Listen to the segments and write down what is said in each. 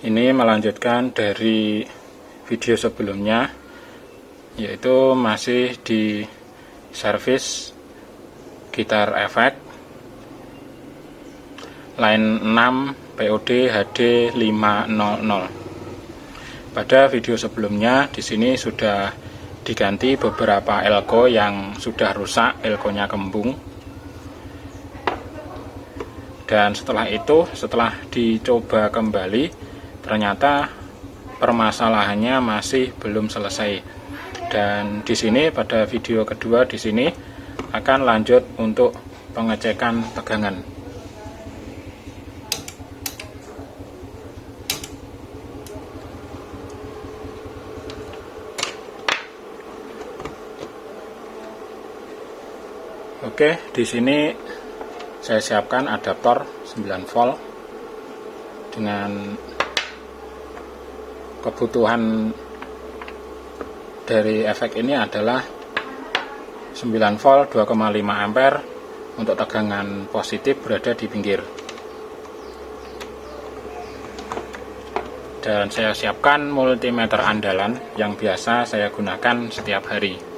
Ini melanjutkan dari video sebelumnya, yaitu masih di servis gitar efek line 6 POD HD 500. Pada video sebelumnya di sini sudah diganti beberapa elko yang sudah rusak, elkonya kembung. Dan setelah itu, setelah dicoba kembali, ternyata permasalahannya masih belum selesai. Dan di sini pada video kedua di sini akan lanjut untuk pengecekan tegangan. Oke, di sini saya siapkan adaptor 9 volt dengan kebutuhan dari efek ini adalah 9 volt 2,5 ampere untuk tegangan positif berada di pinggir. Dan saya siapkan multimeter andalan yang biasa saya gunakan setiap hari.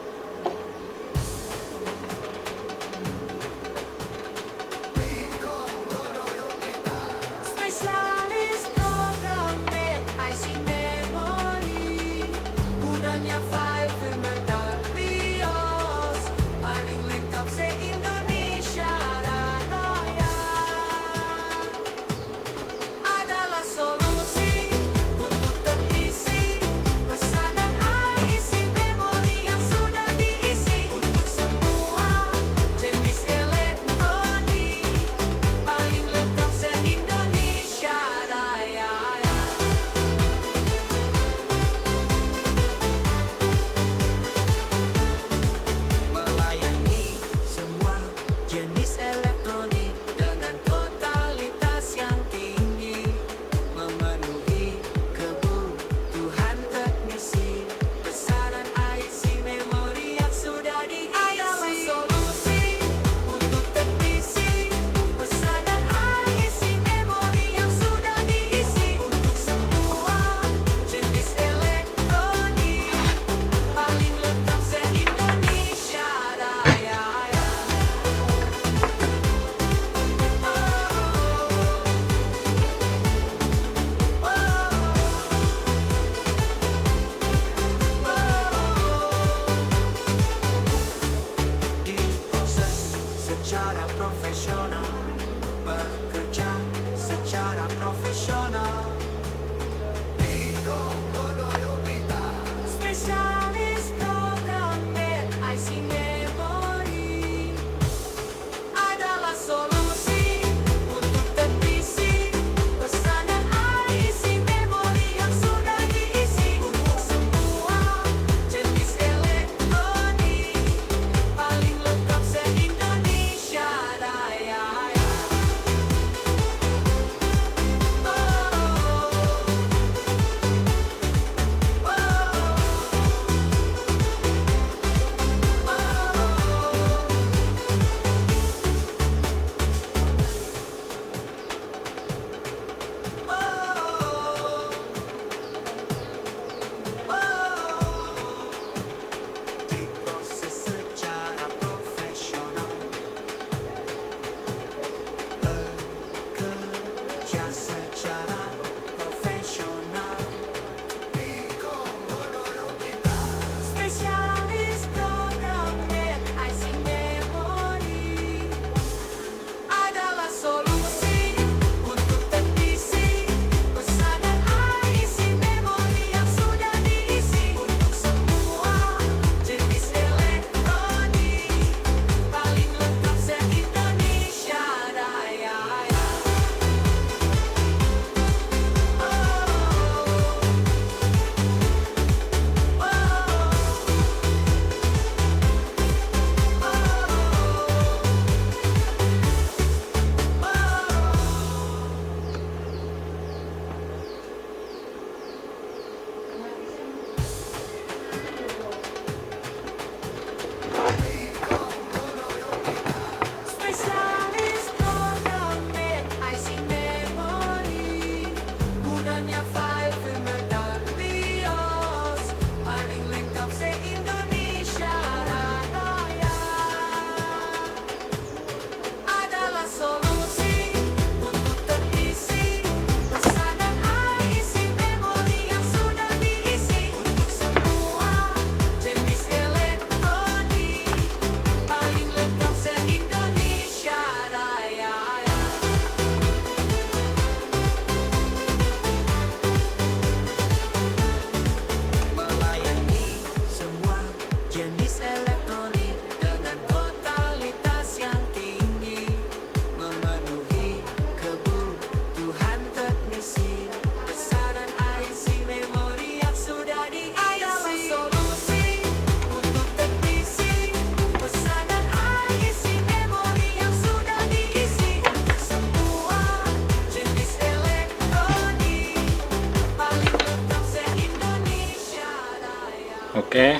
Oke,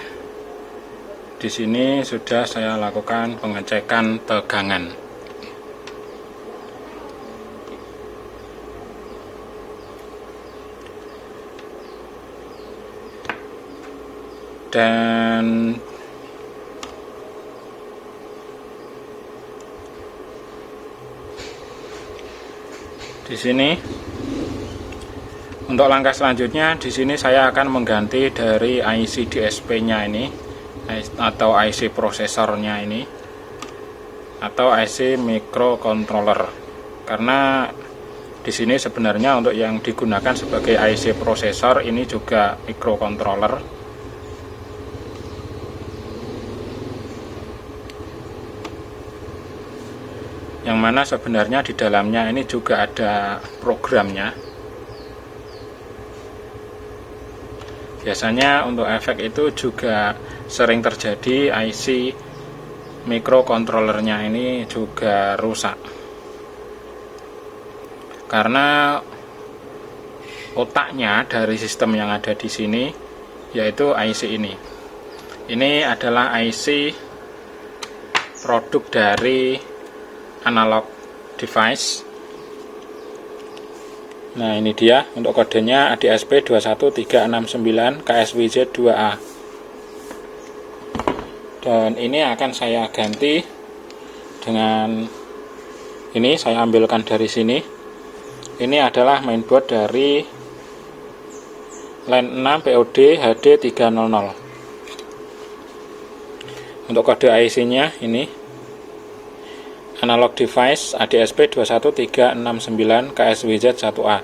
di sini sudah saya lakukan pengecekan tegangan. Dan di sini untuk langkah selanjutnya, di sini saya akan mengganti dari IC DSP-nya ini atau IC prosesornya ini atau IC microcontroller, karena di sini sebenarnya untuk yang digunakan sebagai IC prosesor ini juga microcontroller. Yang mana sebenarnya di dalamnya ini juga ada programnya. Biasanya untuk efek itu juga sering terjadi IC microcontrollernya ini juga rusak, karena otaknya dari sistem yang ada di sini yaitu IC ini. Ini adalah IC produk dari analog device. Nah, ini dia untuk kodenya ADSP 21369 KSWZ2A. Dan ini akan saya ganti dengan ini, saya ambilkan dari sini. Ini adalah mainboard dari LAN 6 POD HD300. Untuk kode IC-nya ini analog device ADSP 21369 KSWZ1A.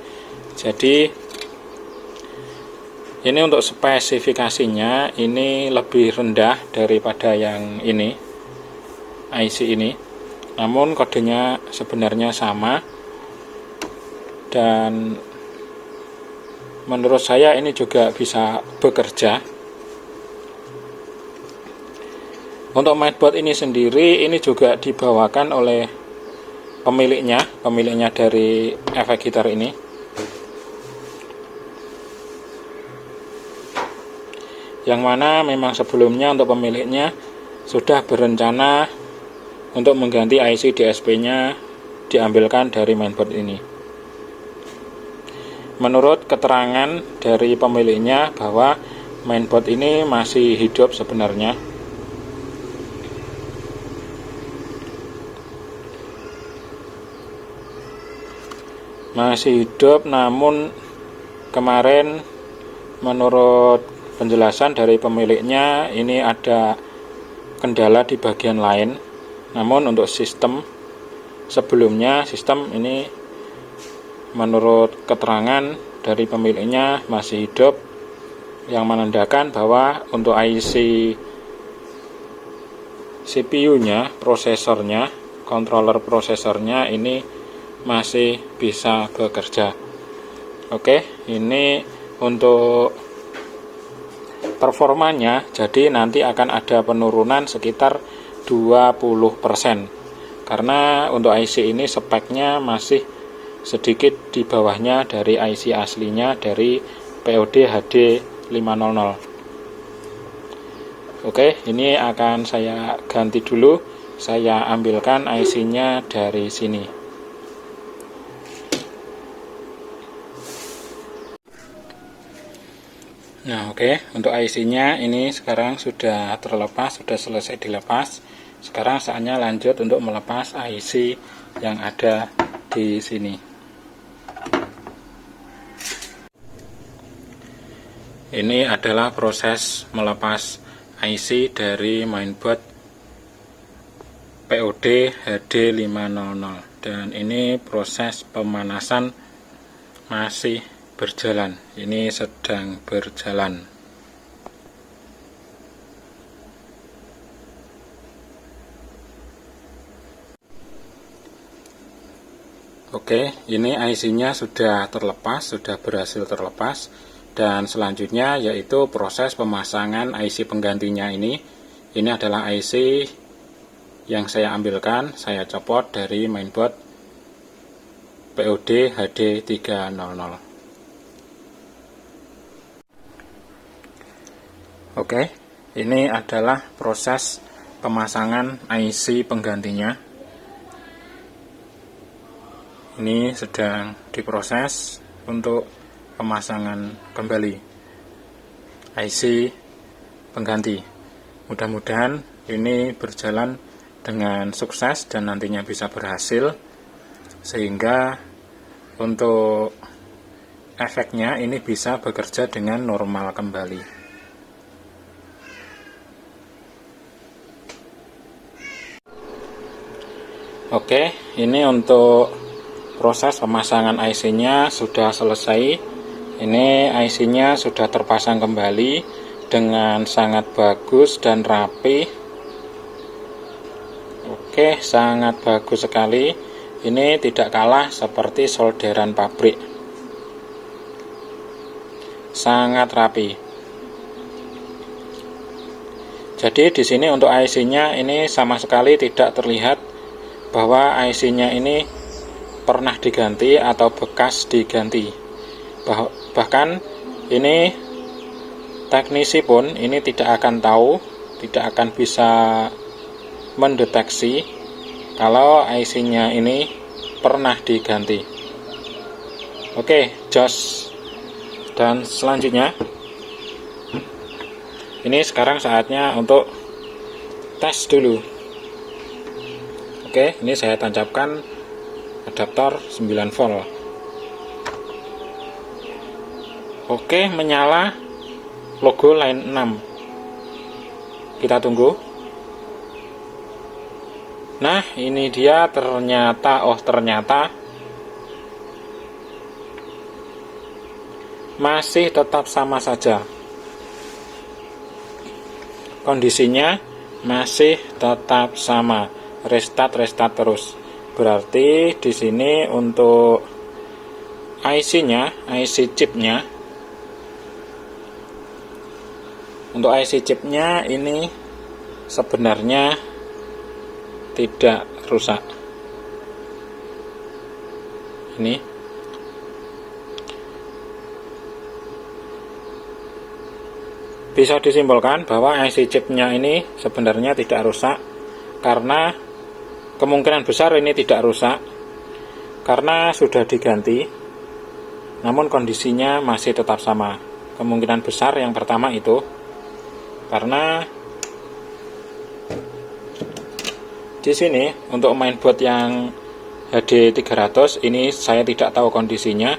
Jadi ini untuk spesifikasinya ini lebih rendah daripada yang ini, IC ini. Namun kodenya sebenarnya sama, dan menurut saya ini juga bisa bekerja. Untuk mainboard ini sendiri ini juga dibawakan oleh pemiliknya dari efek gitar ini. Yang mana memang sebelumnya untuk pemiliknya sudah berencana untuk mengganti IC DSP-nya diambilkan dari mainboard ini. Menurut keterangan dari pemiliknya bahwa mainboard ini masih hidup sebenarnya. Masih hidup, namun kemarin menurut penjelasan dari pemiliknya ini ada kendala di bagian lain. Namun untuk sistem sebelumnya, sistem ini menurut keterangan dari pemiliknya masih hidup, yang menandakan bahwa untuk IC CPU-nya, prosesornya, controller prosesornya ini masih bisa bekerja. Oke, ini untuk performanya, jadi nanti akan ada penurunan sekitar 20%, karena untuk IC ini speknya masih sedikit di bawahnya dari IC aslinya dari POD HD500. Oke, ini akan saya ganti dulu. Saya ambilkan IC-nya dari sini. Nah, oke, untuk IC-nya ini sekarang sudah terlepas, sudah selesai dilepas. Sekarang saatnya lanjut untuk melepas IC yang ada di sini. Ini adalah proses melepas IC dari mainboard POD HD500, dan ini proses pemanasan masih berjalan. Ini sedang berjalan. Oke, ini IC-nya sudah terlepas, sudah berhasil terlepas, dan selanjutnya yaitu proses pemasangan IC penggantinya ini. Ini adalah IC yang saya ambilkan, saya copot dari mainboard POD HD300. Oke, Ini adalah proses pemasangan IC penggantinya. Ini sedang diproses untuk pemasangan kembali IC pengganti. Mudah-mudahan ini berjalan dengan sukses dan nantinya bisa berhasil, sehingga untuk efeknya ini bisa bekerja dengan normal kembali. Oke, ini untuk proses pemasangan IC-nya sudah selesai. Ini IC-nya sudah terpasang kembali dengan sangat bagus dan rapi. Oke, sangat bagus sekali. Ini tidak kalah seperti solderan pabrik. Sangat rapi. Jadi di sini untuk IC-nya ini sama sekali tidak terlihat bahwa IC-nya ini pernah diganti atau bekas diganti. Bahkan ini teknisi pun ini tidak akan tahu, tidak akan bisa mendeteksi kalau IC-nya ini pernah diganti. Oke, jos. Dan selanjutnya ini sekarang saatnya untuk tes dulu. Oke, ini saya tancapkan adaptor 9 volt. Oke, menyala logo line 6. Kita tunggu. Nah, ini dia ternyata masih tetap sama saja. Kondisinya masih tetap sama. Restart terus. Berarti di sini untuk IC-nya, IC chipnya, untuk IC chipnya ini sebenarnya tidak rusak. Ini bisa disimpulkan bahwa IC chipnya ini sebenarnya tidak rusak, karena kemungkinan besar ini tidak rusak karena sudah diganti, namun kondisinya masih tetap sama. Kemungkinan besar yang pertama itu karena di sini untuk mainboard yang HD 300 ini saya tidak tahu kondisinya,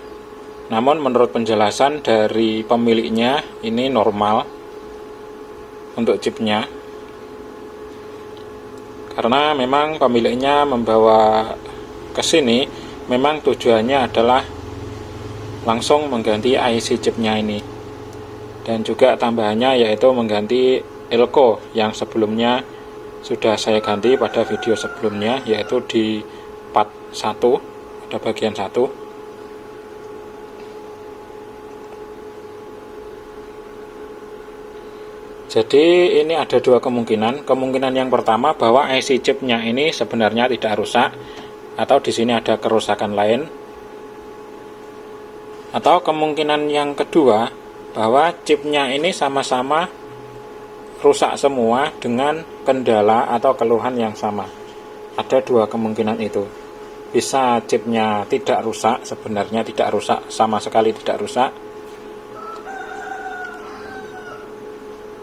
namun menurut penjelasan dari pemiliknya ini normal untuk chipnya, karena memang pemiliknya membawa ke sini memang tujuannya adalah langsung mengganti IC chipnya ini, dan juga tambahannya yaitu mengganti elko yang sebelumnya sudah saya ganti pada video sebelumnya, yaitu di part 1 ada bagian 1. Jadi ini ada dua kemungkinan. Kemungkinan yang pertama bahwa IC chipnya ini sebenarnya tidak rusak, atau di sini ada kerusakan lain. Atau kemungkinan yang kedua bahwa chipnya ini sama-sama rusak semua dengan kendala atau keluhan yang sama. Ada dua kemungkinan itu. Bisa chipnya tidak rusak, sebenarnya tidak rusak, sama sekali tidak rusak,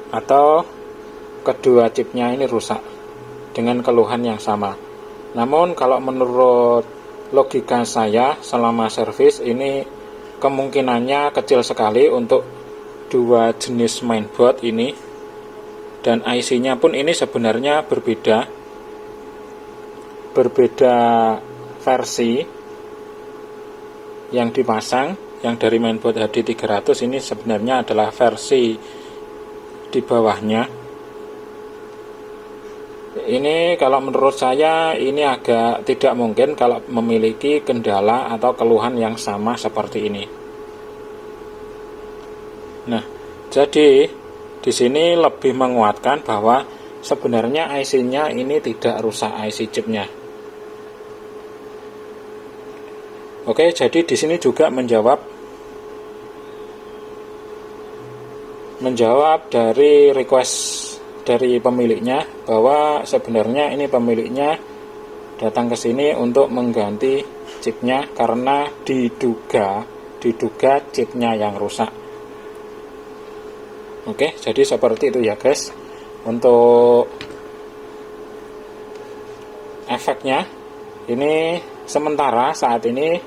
atau kedua chipnya ini rusak dengan keluhan yang sama. Namun kalau menurut logika saya selama servis ini kemungkinannya kecil sekali untuk dua jenis mainboard ini, dan IC-nya pun ini sebenarnya berbeda versi yang dipasang. Yang dari mainboard HD 300 ini sebenarnya adalah versi di bawahnya. Ini kalau menurut saya ini agak tidak mungkin kalau memiliki kendala atau keluhan yang sama seperti ini. Nah, jadi di sini lebih menguatkan bahwa sebenarnya IC-nya ini tidak rusak, IC chipnya. Oke, jadi di sini juga menjawab dari request dari pemiliknya bahwa sebenarnya ini pemiliknya datang ke sini untuk mengganti chipnya karena diduga chipnya yang rusak. Oke, jadi seperti itu ya guys. Untuk efeknya ini sementara saat ini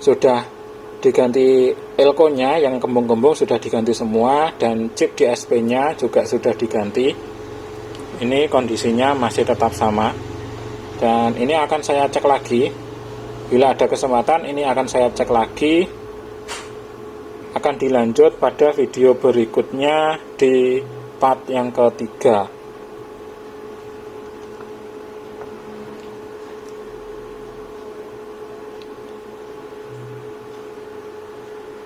sudah diganti elko-nya, yang kembung-kembung sudah diganti semua, dan chip DSP-nya juga sudah diganti. Ini kondisinya masih tetap sama, dan ini akan saya cek lagi. Bila ada kesempatan ini akan saya cek lagi, akan dilanjut pada video berikutnya di part yang ketiga.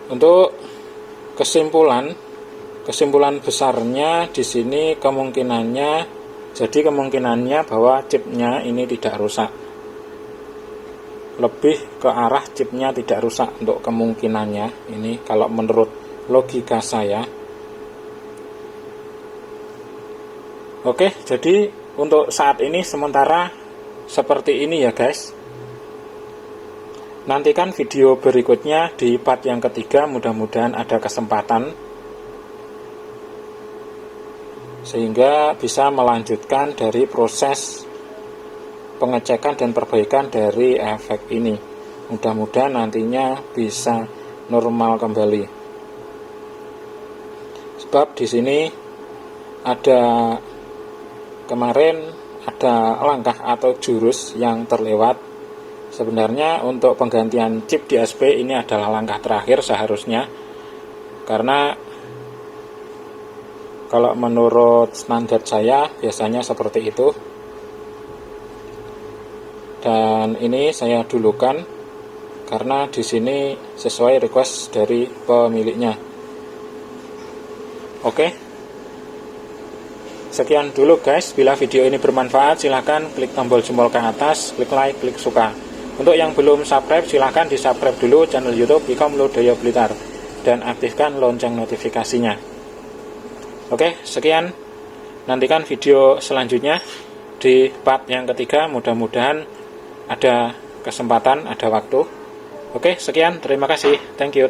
Untuk kesimpulan besarnya di sini kemungkinannya bahwa chipnya ini tidak rusak. Lebih ke arah chipnya tidak rusak untuk kemungkinannya ini kalau menurut logika saya. Oke, jadi untuk saat ini sementara seperti ini ya guys. Nantikan video berikutnya di part yang ketiga, mudah-mudahan ada kesempatan sehingga bisa melanjutkan dari proses pengecekan dan perbaikan dari efek ini. Mudah-mudahan nantinya bisa normal kembali. Sebab di sini kemarin ada langkah atau jurus yang terlewat. Sebenarnya untuk penggantian chip DSP ini adalah langkah terakhir seharusnya, karena kalau menurut standar saya biasanya seperti itu. Dan ini saya dulukan karena di sini sesuai request dari pemiliknya. Oke, sekian dulu guys. Bila video ini bermanfaat silahkan klik tombol jempol ke atas, klik like, klik suka. Untuk yang belum subscribe silahkan di subscribe dulu channel YouTube Ikom Lodaya Blitar dan aktifkan lonceng notifikasinya. Oke, sekian. Nantikan video selanjutnya di part yang ketiga. Mudah-mudahan ada kesempatan, ada waktu. Oke, sekian. Terima kasih. Thank you.